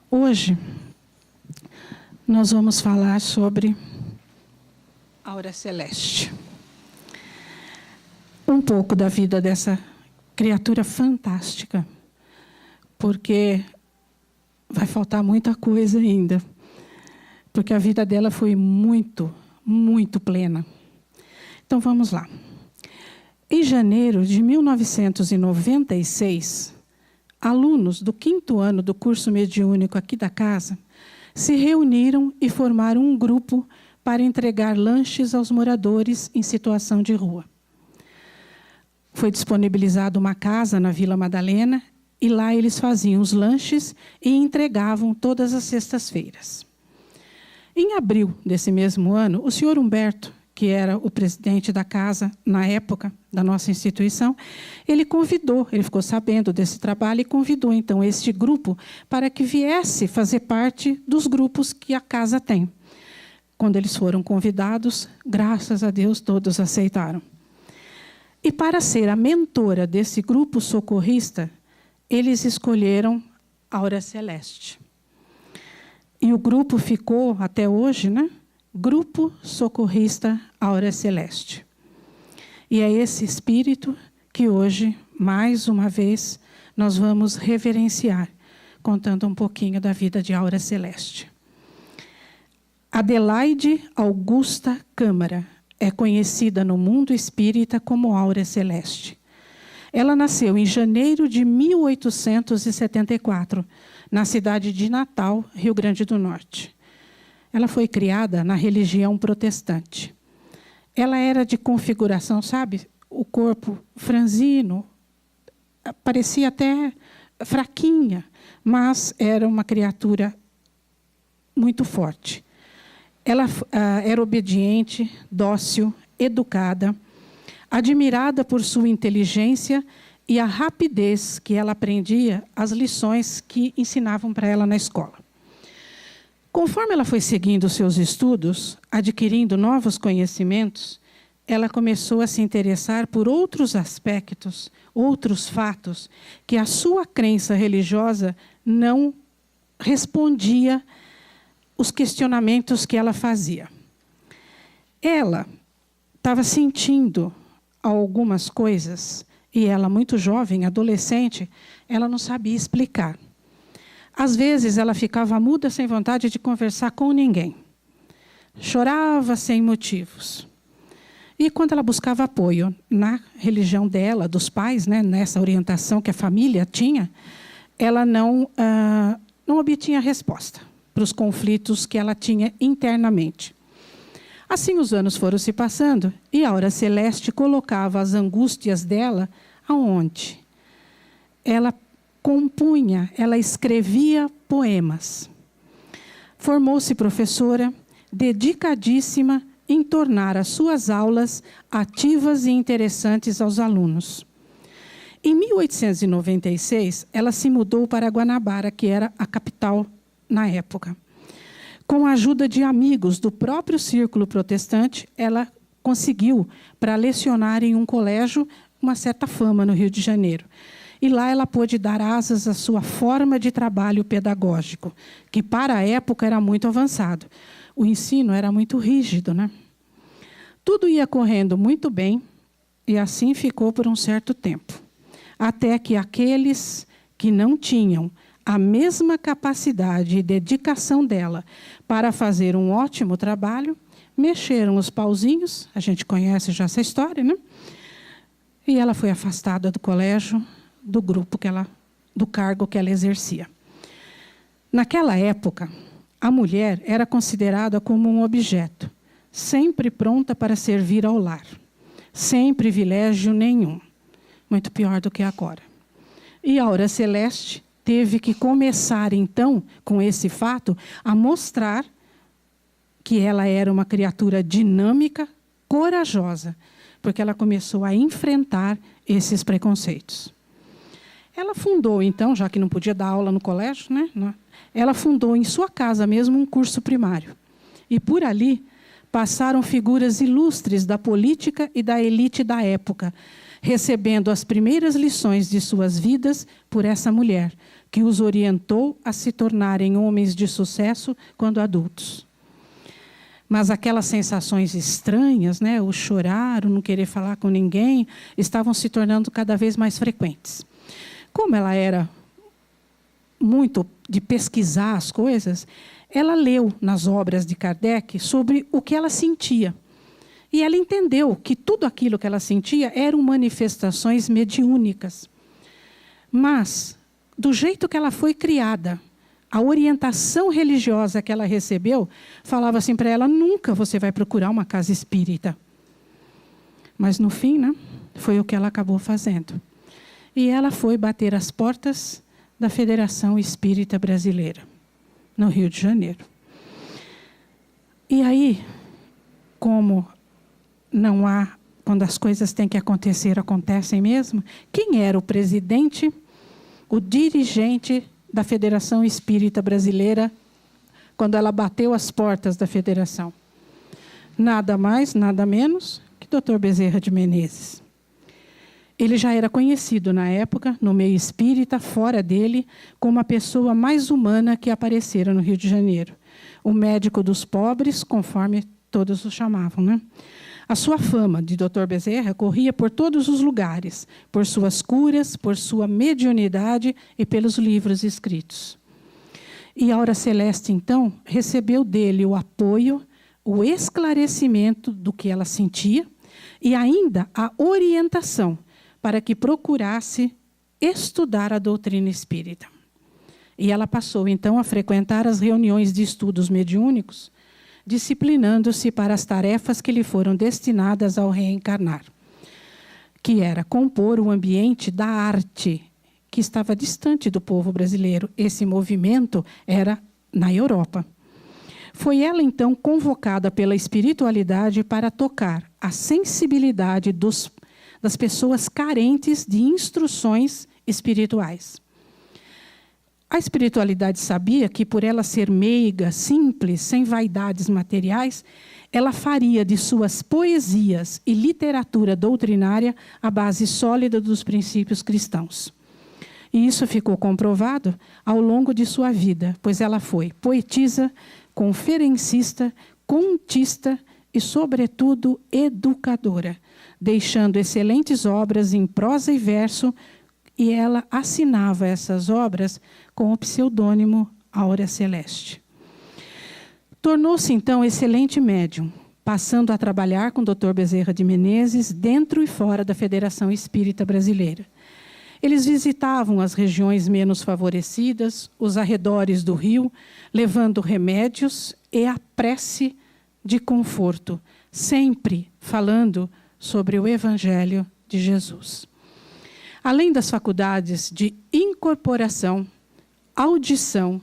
Hoje, nós vamos falar sobre Aura Celeste. Um pouco da vida dessa criatura fantástica, porque vai faltar muita coisa ainda, porque a vida dela foi muito, muito plena. Então, vamos lá. Em janeiro de 1996, alunos do 5º ano do curso mediúnico aqui da casa se reuniram e formaram um grupo para entregar lanches aos moradores em situação de rua. Foi disponibilizada uma casa na Vila Madalena e lá eles faziam os lanches e entregavam todas as sextas-feiras. Em abril desse mesmo ano, o senhor Humberto, que era o presidente da casa na época da nossa instituição, ele ficou sabendo desse trabalho e convidou então este grupo para que viesse fazer parte dos grupos que a casa tem. Quando eles foram convidados, graças a Deus, todos aceitaram. E para ser a mentora desse grupo socorrista, eles escolheram Aura Celeste. E o grupo ficou, até hoje, né? Grupo Socorrista Aura Celeste. E é esse espírito que hoje, mais uma vez, nós vamos reverenciar, contando um pouquinho da vida de Aura Celeste. Adelaide Augusta Câmara é conhecida no mundo espírita como Aura Celeste. Ela nasceu em janeiro de 1874, na cidade de Natal, Rio Grande do Norte. Ela foi criada na religião protestante. Ela era de configuração, sabe? O corpo franzino, parecia até fraquinha, mas era uma criatura muito forte. Ela era obediente, dócil, educada, admirada por sua inteligência e a rapidez que ela aprendia as lições que ensinavam para ela na escola. Conforme ela foi seguindo seus estudos, adquirindo novos conhecimentos, ela começou a se interessar por outros aspectos, outros fatos, que a sua crença religiosa não respondia os questionamentos que ela fazia. Ela estava sentindo algumas coisas, e ela, muito jovem, adolescente, ela não sabia explicar. Às vezes, ela ficava muda, sem vontade de conversar com ninguém. Chorava sem motivos. E quando ela buscava apoio na religião dela, dos pais, né, nessa orientação que a família tinha, ela não obtinha resposta para os conflitos que ela tinha internamente. Assim, os anos foram se passando e a Aura Celeste colocava as angústias dela aonde? Ela compunha, ela escrevia poemas. Formou-se professora, dedicadíssima em tornar as suas aulas ativas e interessantes aos alunos. Em 1896, ela se mudou para Guanabara, que era a capital na época. Com a ajuda de amigos do próprio círculo protestante, ela conseguiu, para lecionar em um colégio, uma certa fama no Rio de Janeiro. E lá ela pôde dar asas à sua forma de trabalho pedagógico, que para a época era muito avançado. O ensino era muito rígido, né? Tudo ia correndo muito bem, e assim ficou por um certo tempo. Até que aqueles que não tinham a mesma capacidade e dedicação dela para fazer um ótimo trabalho, mexeram os pauzinhos, a gente conhece já essa história, né? E ela foi afastada do colégio, do grupo do cargo que ela exercia. Naquela época, a mulher era considerada como um objeto, sempre pronta para servir ao lar, sem privilégio nenhum, muito pior do que agora. E a Aura Celeste teve que começar, então, com esse fato, a mostrar que ela era uma criatura dinâmica, corajosa, porque ela começou a enfrentar esses preconceitos. Ela fundou, então, já que não podia dar aula no colégio, né? Ela fundou em sua casa mesmo um curso primário. E por ali passaram figuras ilustres da política e da elite da época, recebendo as primeiras lições de suas vidas por essa mulher, que os orientou a se tornarem homens de sucesso quando adultos. Mas aquelas sensações estranhas, né, o chorar, o não querer falar com ninguém, estavam se tornando cada vez mais frequentes. Como ela era muito de pesquisar as coisas, ela leu nas obras de Kardec sobre o que ela sentia. E ela entendeu que tudo aquilo que ela sentia eram manifestações mediúnicas. Mas, do jeito que ela foi criada, a orientação religiosa que ela recebeu, falava assim para ela, nunca você vai procurar uma casa espírita. Mas no fim, né, foi o que ela acabou fazendo. E ela foi bater as portas da Federação Espírita Brasileira, no Rio de Janeiro. E aí, como não há, quando as coisas têm que acontecer, acontecem mesmo, quem era o presidente, o dirigente da Federação Espírita Brasileira, quando ela bateu as portas da federação? Nada mais, nada menos que Dr. Bezerra de Menezes. Ele já era conhecido na época, no meio espírita, fora dele, como a pessoa mais humana que aparecera no Rio de Janeiro. O médico dos pobres, conforme todos o chamavam, né? A sua fama de Dr. Bezerra corria por todos os lugares, por suas curas, por sua mediunidade e pelos livros escritos. E a Aura Celeste, então, recebeu dele o apoio, o esclarecimento do que ela sentia e ainda a orientação para que procurasse estudar a doutrina espírita. E ela passou, então, a frequentar as reuniões de estudos mediúnicos, disciplinando-se para as tarefas que lhe foram destinadas ao reencarnar, que era compor o ambiente da arte, que estava distante do povo brasileiro. Esse movimento era na Europa. Foi ela, então, convocada pela espiritualidade para tocar a sensibilidade das pessoas carentes de instruções espirituais. A espiritualidade sabia que, por ela ser meiga, simples, sem vaidades materiais, ela faria de suas poesias e literatura doutrinária a base sólida dos princípios cristãos. E isso ficou comprovado ao longo de sua vida, pois ela foi poetisa, conferencista, contista e, sobretudo, educadora, deixando excelentes obras em prosa e verso, e ela assinava essas obras com o pseudônimo Aura Celeste. Tornou-se, então, excelente médium, passando a trabalhar com o Dr. Bezerra de Menezes dentro e fora da Federação Espírita Brasileira. Eles visitavam as regiões menos favorecidas, os arredores do rio, levando remédios e a prece de conforto, sempre falando sobre o Evangelho de Jesus. Além das faculdades de incorporação, audição,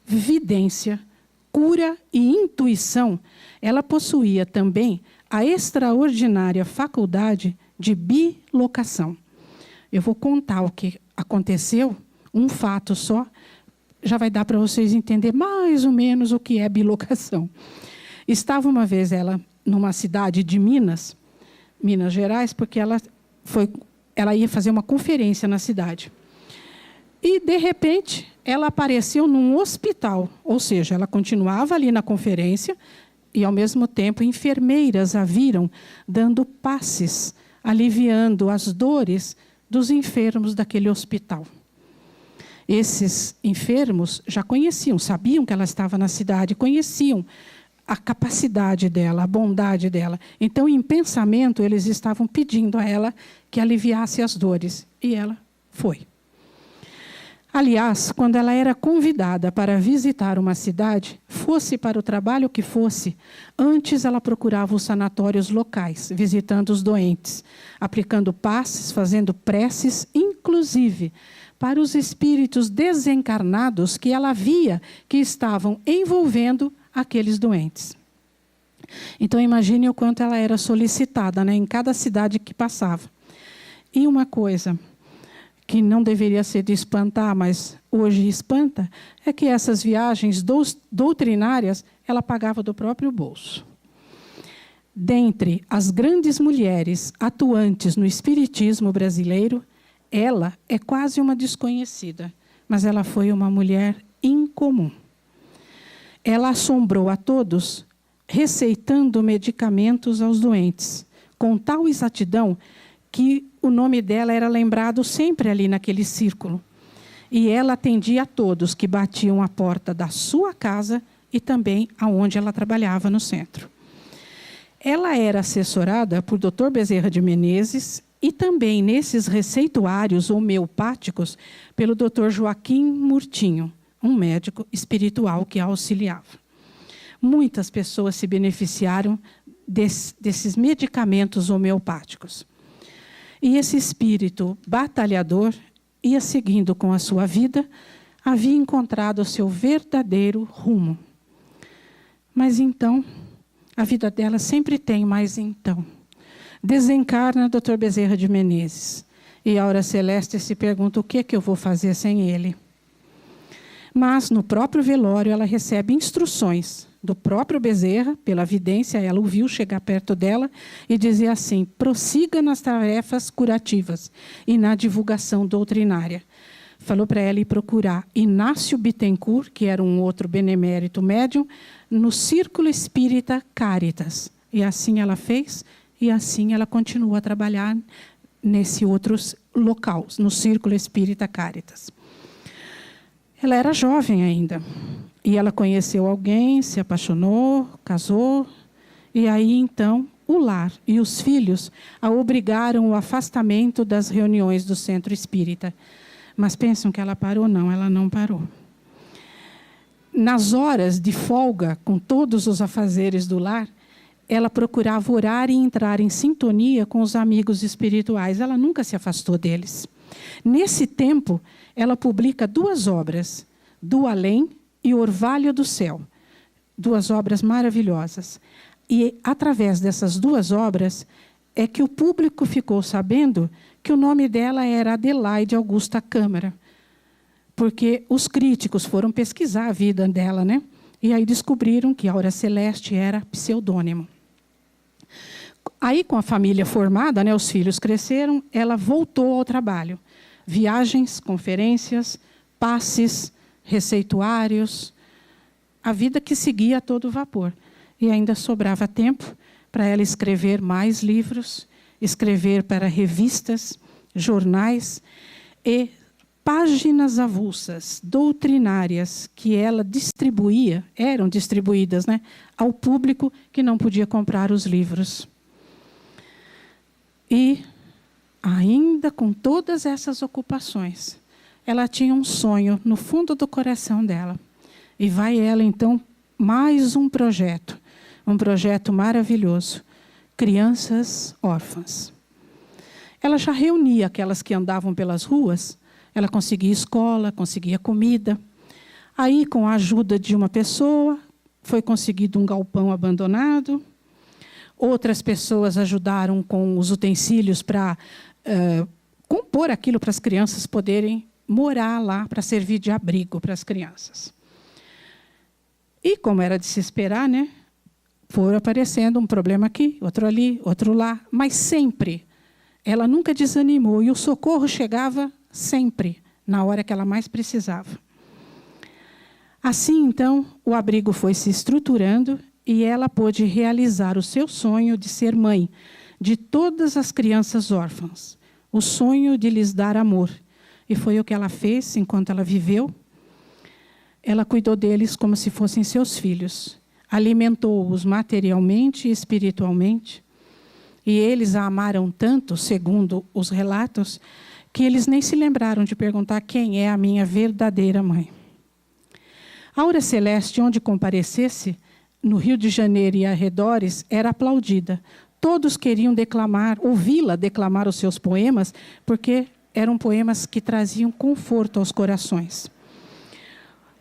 vidência, cura e intuição, ela possuía também a extraordinária faculdade de bilocação. Eu vou contar o que aconteceu, um fato só, já vai dar para vocês entenderem mais ou menos o que é bilocação. Estava uma vez ela numa cidade de Minas Gerais, porque ela ia fazer uma conferência na cidade. E, de repente, ela apareceu num hospital, ou seja, ela continuava ali na conferência e, ao mesmo tempo, enfermeiras a viram dando passes, aliviando as dores dos enfermos daquele hospital. Esses enfermos já conheciam, sabiam que ela estava na cidade, conheciam a capacidade dela, a bondade dela. Então, em pensamento, eles estavam pedindo a ela que aliviasse as dores. E ela foi. Aliás, quando ela era convidada para visitar uma cidade, fosse para o trabalho que fosse, antes ela procurava os sanatórios locais, visitando os doentes, aplicando passes, fazendo preces, inclusive para os espíritos desencarnados que ela via que estavam envolvendo aqueles doentes. Então, imagine o quanto ela era solicitada, né, em cada cidade que passava. E uma coisa que não deveria ser de espantar, mas hoje espanta, é que essas viagens doutrinárias ela pagava do próprio bolso. Dentre as grandes mulheres atuantes no espiritismo brasileiro, ela é quase uma desconhecida, mas ela foi uma mulher incomum. Ela assombrou a todos, receitando medicamentos aos doentes, com tal exatidão que o nome dela era lembrado sempre ali naquele círculo. E ela atendia a todos que batiam à porta da sua casa e também aonde ela trabalhava no centro. Ela era assessorada por Dr. Bezerra de Menezes e também nesses receituários homeopáticos pelo Dr. Joaquim Murtinho, um médico espiritual que a auxiliava. Muitas pessoas se beneficiaram desses medicamentos homeopáticos. E esse espírito batalhador ia seguindo com a sua vida, havia encontrado o seu verdadeiro rumo. Mas então, a vida dela sempre tem mais então. Desencarna Dr. Bezerra de Menezes. E a Aura Celeste se pergunta o que eu vou fazer sem ele. Mas no próprio velório ela recebe instruções do próprio Bezerra, pela vidência, ela o viu chegar perto dela e dizia assim: prossiga nas tarefas curativas e na divulgação doutrinária. Falou para ela ir procurar Inácio Bittencourt, que era um outro benemérito médium, no Círculo Espírita Caritas. E assim ela fez, e assim ela continua a trabalhar nesse outro local, no Círculo Espírita Caritas. Ela era jovem ainda, e ela conheceu alguém, se apaixonou, casou, e aí então o lar e os filhos a obrigaram ao afastamento das reuniões do centro espírita. Mas pensam que ela parou? Não, ela não parou. Nas horas de folga, com todos os afazeres do lar, ela procurava orar e entrar em sintonia com os amigos espirituais. Ela nunca se afastou deles. Nesse tempo, ela publica 2 obras, Do Além e Orvalho do Céu. 2 obras maravilhosas. E, através dessas 2 obras, é que o público ficou sabendo que o nome dela era Adelaide Augusta Câmara, porque os críticos foram pesquisar a vida dela, né? E aí descobriram que Aura Celeste era pseudônimo. Aí, com a família formada, né, os filhos cresceram, ela voltou ao trabalho. Viagens, conferências, passes, receituários, a vida que seguia a todo vapor. E ainda sobrava tempo para ela escrever mais livros, escrever para revistas, jornais e páginas avulsas, doutrinárias, que ela distribuía, eram distribuídas, né, ao público que não podia comprar os livros. E, ainda com todas essas ocupações, ela tinha um sonho no fundo do coração dela. E vai ela, então, mais um projeto maravilhoso. Crianças órfãs. Ela já reunia aquelas que andavam pelas ruas, ela conseguia escola, conseguia comida. Aí, com a ajuda de uma pessoa, foi conseguido um galpão abandonado. Outras pessoas ajudaram com os utensílios para compor aquilo para as crianças poderem morar lá, para servir de abrigo para as crianças. E, como era de se esperar, né, foram aparecendo um problema aqui, outro ali, outro lá, mas sempre. Ela nunca desanimou e o socorro chegava sempre, na hora que ela mais precisava. Assim, então, o abrigo foi se estruturando e ela pôde realizar o seu sonho de ser mãe de todas as crianças órfãs, o sonho de lhes dar amor. E foi o que ela fez enquanto ela viveu. Ela cuidou deles como se fossem seus filhos, alimentou-os materialmente e espiritualmente, e eles a amaram tanto, segundo os relatos, que eles nem se lembraram de perguntar quem é a minha verdadeira mãe. A Aura Celeste, onde comparecesse, no Rio de Janeiro e arredores, era aplaudida. Todos queriam ouvi-la declamar os seus poemas, porque eram poemas que traziam conforto aos corações.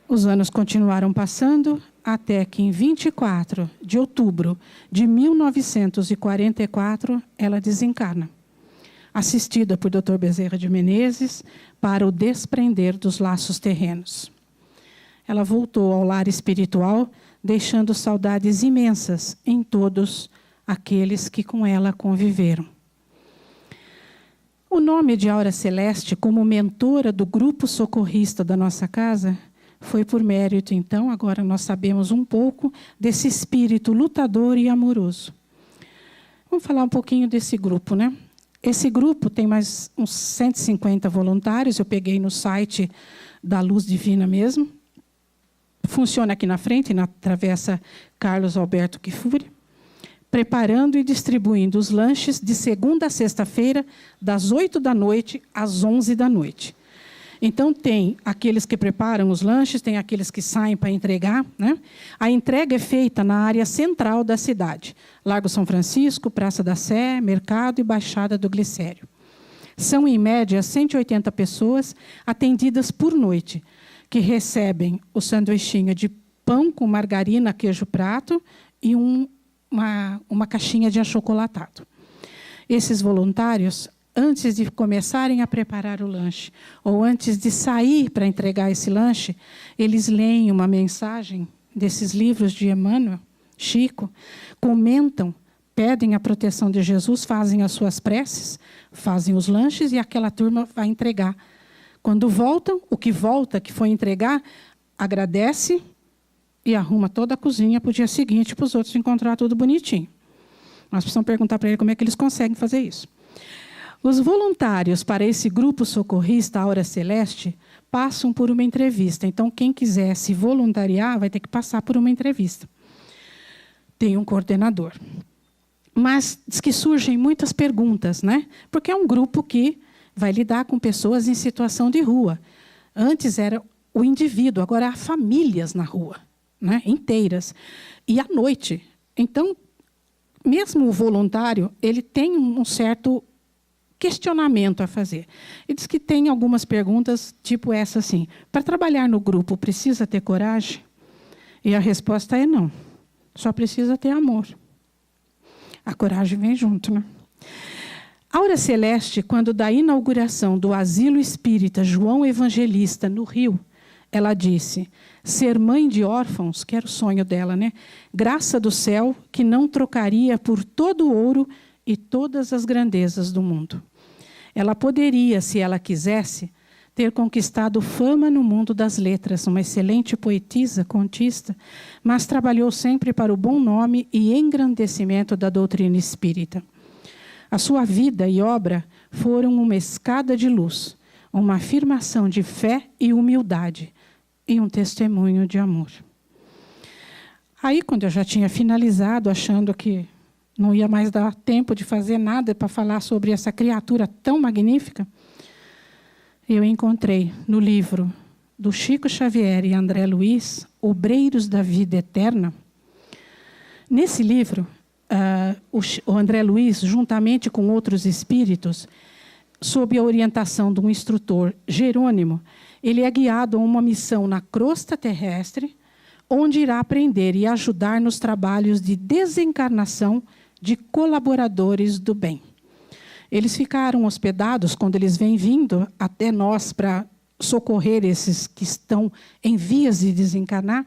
Os anos continuaram passando, até que em 24 de outubro de 1944, ela desencarna, assistida por Dr. Bezerra de Menezes, para o desprender dos laços terrenos. Ela voltou ao lar espiritual, deixando saudades imensas em todos aqueles que com ela conviveram. O nome de Aura Celeste, como mentora do grupo socorrista da nossa casa, foi por mérito, então, agora nós sabemos um pouco desse espírito lutador e amoroso. Vamos falar um pouquinho desse grupo, né? Esse grupo tem mais uns 150 voluntários, eu peguei no site da Luz Divina mesmo. Funciona aqui na frente, na Travessa Carlos Alberto Kfouri, preparando e distribuindo os lanches de segunda a sexta-feira, das 8 da noite às 11 da noite. Então, tem aqueles que preparam os lanches, tem aqueles que saem para entregar, né? A entrega é feita na área central da cidade. Largo São Francisco, Praça da Sé, Mercado e Baixada do Glicério. São, em média, 180 pessoas atendidas por noite, que recebem o sanduichinho de pão com margarina, queijo prato e uma caixinha de achocolatado. Esses voluntários, antes de começarem a preparar o lanche, ou antes de sair para entregar esse lanche, eles leem uma mensagem desses livros de Emmanuel, Chico, comentam, pedem a proteção de Jesus, fazem as suas preces, fazem os lanches e aquela turma vai entregar. Quando voltam, o que volta, que foi entregar, agradece e arruma toda a cozinha para o dia seguinte, para os outros encontrar tudo bonitinho. Nós precisamos perguntar para ele como é que eles conseguem fazer isso. Os voluntários para esse grupo socorrista Aura Celeste passam por uma entrevista. Então, quem quiser se voluntariar vai ter que passar por uma entrevista. Tem um coordenador. Mas diz que surgem muitas perguntas, né? Porque é um grupo que vai lidar com pessoas em situação de rua. Antes era o indivíduo, agora há famílias na rua, né? Inteiras. E à noite. Então, mesmo o voluntário, ele tem um certo questionamento a fazer. Ele diz que tem algumas perguntas, tipo essa assim: para trabalhar no grupo, precisa ter coragem? E a resposta é não. Só precisa ter amor. A coragem vem junto, né? Aura Celeste, quando da inauguração do Asilo Espírita João Evangelista, no Rio, ela disse: ser mãe de órfãos, que era o sonho dela, né? Graça do céu que não trocaria por todo o ouro e todas as grandezas do mundo. Ela poderia, se ela quisesse, ter conquistado fama no mundo das letras, uma excelente poetisa, contista, mas trabalhou sempre para o bom nome e engrandecimento da doutrina espírita. A sua vida e obra foram uma escada de luz, uma afirmação de fé e humildade e um testemunho de amor. Aí, quando eu já tinha finalizado, achando que não ia mais dar tempo de fazer nada para falar sobre essa criatura tão magnífica, eu encontrei no livro do Chico Xavier e André Luiz, Obreiros da Vida Eterna. Nesse livro, o André Luiz, juntamente com outros espíritos, sob a orientação de um instrutor, Jerônimo, ele é guiado a uma missão na crosta terrestre, onde irá aprender e ajudar nos trabalhos de desencarnação de colaboradores do bem. Eles ficaram hospedados, quando eles vêm vindo até nós para socorrer esses que estão em vias de desencarnar,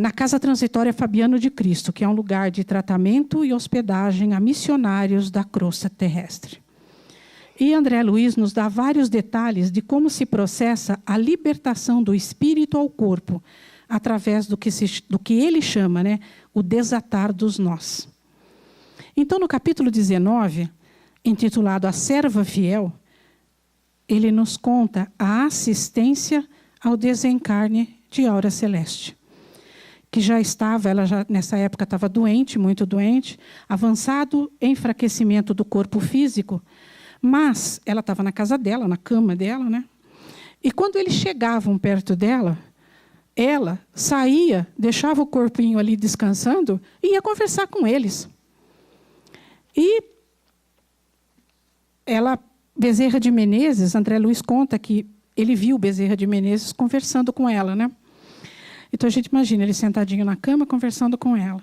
na Casa Transitória Fabiano de Cristo, que é um lugar de tratamento e hospedagem a missionários da crosta terrestre. E André Luiz nos dá vários detalhes de como se processa a libertação do espírito ao corpo, através do que ele chama, né, o desatar dos nós. Então, no capítulo 19, intitulado A Serva Fiel, ele nos conta a assistência ao desencarne de Aura Celeste, que ela já nessa época estava doente, muito doente, avançado enfraquecimento do corpo físico, mas ela estava na casa dela, na cama dela, né? E quando eles chegavam perto dela, ela saía, deixava o corpinho ali descansando e ia conversar com eles. E Bezerra de Menezes, André Luiz conta que ele viu Bezerra de Menezes conversando com ela, né? Então a gente imagina ele sentadinho na cama conversando com ela,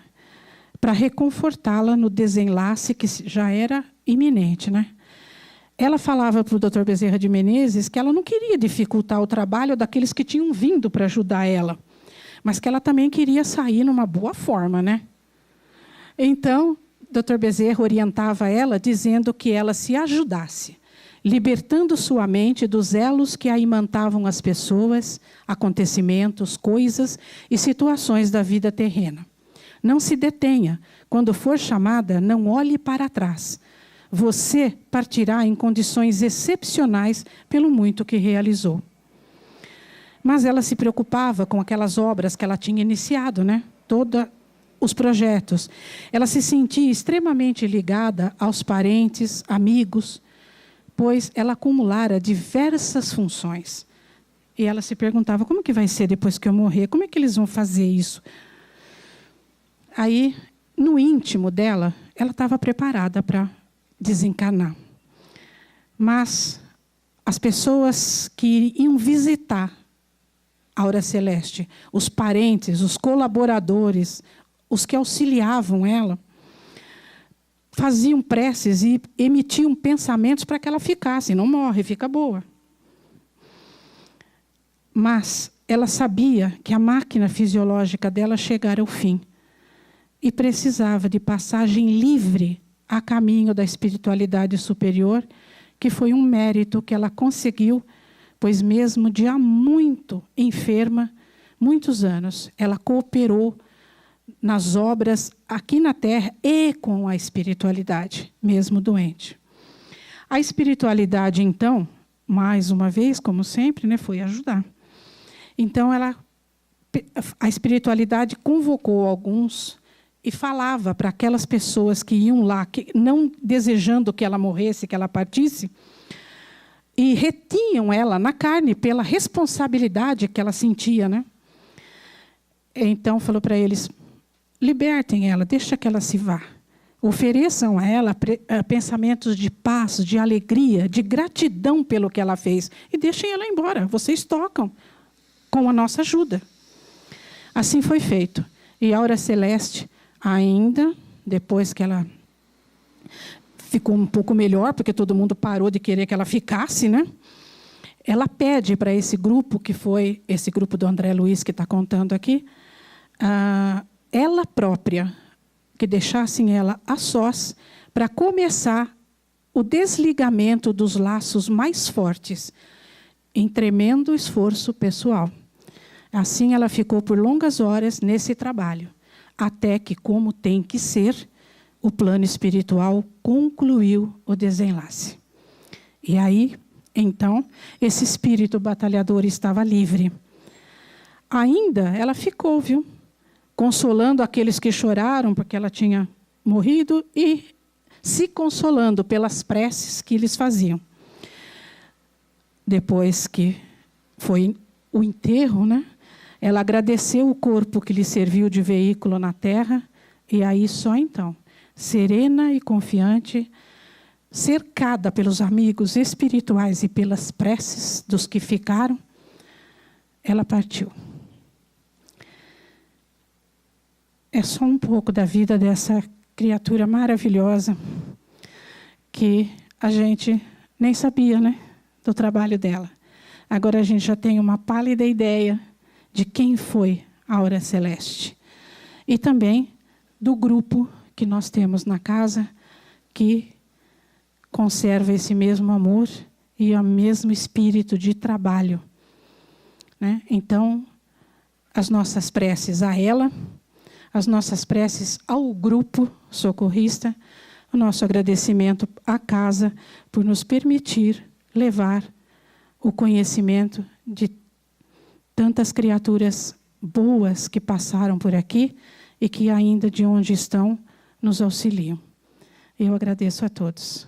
para reconfortá-la no desenlace que já era iminente, né? Ela falava para o Dr. Bezerra de Menezes que ela não queria dificultar o trabalho daqueles que tinham vindo para ajudar ela, mas que ela também queria sair numa boa forma, né? Então, Dr. Bezerra orientava ela, dizendo que ela se ajudasse, libertando sua mente dos elos que a imantavam as pessoas, acontecimentos, coisas e situações da vida terrena. Não se detenha. Quando for chamada, não olhe para trás. Você partirá em condições excepcionais pelo muito que realizou. Mas ela se preocupava com aquelas obras que ela tinha iniciado, né? Todos os projetos. Ela se sentia extremamente ligada aos parentes, amigos, pois ela acumulara diversas funções. E ela se perguntava, como que vai ser depois que eu morrer? Como é que eles vão fazer isso? Aí, no íntimo dela, ela estava preparada para desencarnar. Mas as pessoas que iam visitar a Aura Celeste, os parentes, os colaboradores, os que auxiliavam ela, faziam preces e emitiam pensamentos para que ela ficasse, não morre, fica boa. Mas ela sabia que a máquina fisiológica dela chegara ao fim e precisava de passagem livre a caminho da espiritualidade superior, que foi um mérito que ela conseguiu, pois mesmo de há muito enferma, muitos anos, ela cooperou nas obras aqui na Terra e com a espiritualidade, mesmo doente. A espiritualidade, então, mais uma vez, como sempre, né, foi ajudar. Então, a espiritualidade convocou alguns e falava para aquelas pessoas que iam lá, que, não desejando que ela morresse, que ela partisse, e retinham ela na carne pela responsabilidade que ela sentia, né? Então, falou para eles, libertem ela, deixa que ela se vá. Ofereçam a ela pensamentos de paz, de alegria, de gratidão pelo que ela fez. E deixem ela embora. Vocês tocam com a nossa ajuda. Assim foi feito. E a Aura Celeste, ainda, depois que ela ficou um pouco melhor, porque todo mundo parou de querer que ela ficasse, né? Ela pede para esse grupo, que foi esse grupo do André Luiz que está contando aqui, ela própria, que deixassem ela a sós para começar o desligamento dos laços mais fortes, em tremendo esforço pessoal. Assim ela ficou por longas horas nesse trabalho, até que, como tem que ser, o plano espiritual concluiu o desenlace. E aí, então, esse espírito batalhador estava livre. Ainda ela ficou, viu? Consolando aqueles que choraram porque ela tinha morrido e se consolando pelas preces que eles faziam. Depois que foi o enterro, né? Ela agradeceu o corpo que lhe serviu de veículo na Terra e aí só então, serena e confiante, cercada pelos amigos espirituais e pelas preces dos que ficaram, ela partiu. É só um pouco da vida dessa criatura maravilhosa que a gente nem sabia, né, do trabalho dela. Agora a gente já tem uma pálida ideia de quem foi a Aura Celeste. E também do grupo que nós temos na casa, que conserva esse mesmo amor e o mesmo espírito de trabalho, né? Então, as nossas preces a ela, as nossas preces ao grupo socorrista, o nosso agradecimento à casa por nos permitir levar o conhecimento de tantas criaturas boas que passaram por aqui e que ainda de onde estão nos auxiliam. Eu agradeço a todos.